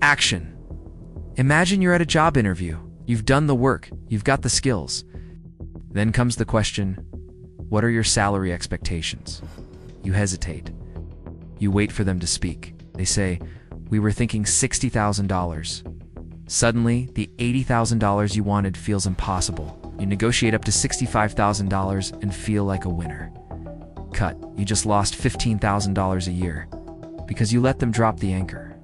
Action. Imagine you're at a job interview. You've done the work, you've got the skills. Then comes the question, what are your salary expectations? You hesitate. You wait for them to speak. They say, we were thinking $60,000. Suddenly, the $80,000 you wanted feels impossible. You negotiate up to $65,000 and feel like a winner. Cut. You just lost $15,000 a year because you let them drop the anchor.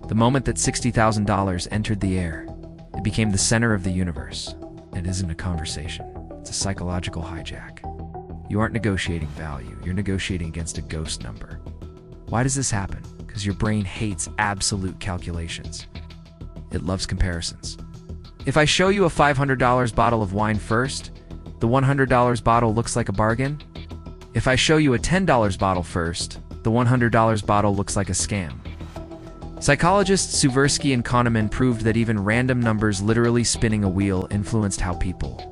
The moment that $60,000 entered the air, it became the center of the universe. It isn't a conversation. It's a psychological hijack. You aren't negotiating value. You're negotiating against a ghost number. Why does this happen? Because your brain hates absolute calculations. It loves comparisons. If I show you a $500 bottle of wine first, the $100 bottle looks like a bargain. If I show you a $10 bottle first, the $100 bottle looks like a scam. Psychologists Tversky and Kahneman proved that even random numbers literally spinning a wheel influenced how people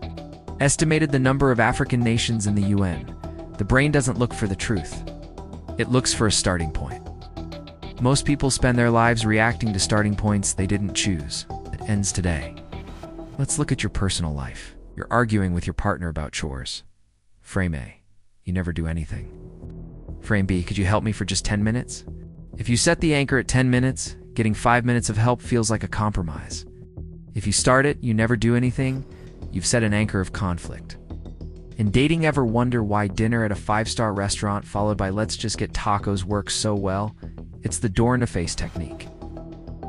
estimated the number of African nations in the UN. The brain doesn't look for the truth. It looks for a starting point. Most people spend their lives reacting to starting points they didn't choose. It ends today. Let's look at your personal life. You're arguing with your partner about chores. Frame A, you never do anything. Frame B, could you help me for just 10 minutes? If you set the anchor at 10 minutes, getting 5 minutes of help feels like a compromise. If you start it, you never do anything, you've set an anchor of conflict. In dating, ever wonder why dinner at a 5-star restaurant followed by let's just get tacos works so well? It's the door-in-the-face technique.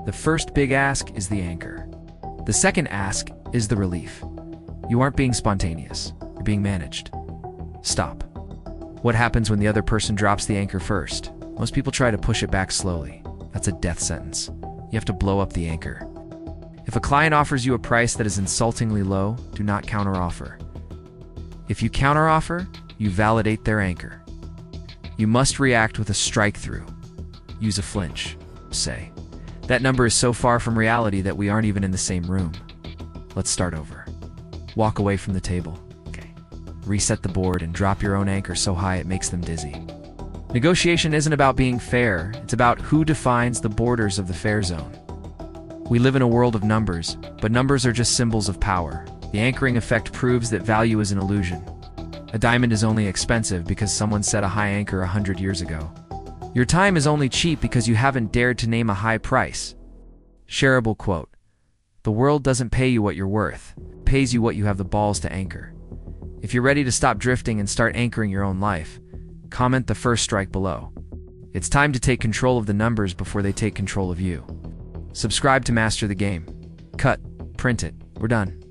The first big ask is the anchor. The second ask is the relief. You aren't being spontaneous, you're being managed. Stop. What happens when the other person drops the anchor first? Most people try to push it back slowly. That's a death sentence. You have to blow up the anchor. If a client offers you a price that is insultingly low, do not counteroffer. If you counteroffer, you validate their anchor. You must react with a strike-through. Use a flinch. Say, that number is so far from reality that we aren't even in the same room. Let's start over. Walk away from the table. Okay. Reset the board and drop your own anchor so high it makes them dizzy. Negotiation isn't about being fair, it's about who defines the borders of the fair zone. We live in a world of numbers, but numbers are just symbols of power. The anchoring effect proves that value is an illusion. A diamond is only expensive because someone set a high anchor 100 years ago. Your time is only cheap because you haven't dared to name a high price. Shareable quote: the world doesn't pay you what you're worth, it pays you what you have the balls to anchor. If you're ready to stop drifting and start anchoring your own life, comment the first strike below. It's time to take control of the numbers before they take control of you. Subscribe to master the game. Cut. Print it. We're done.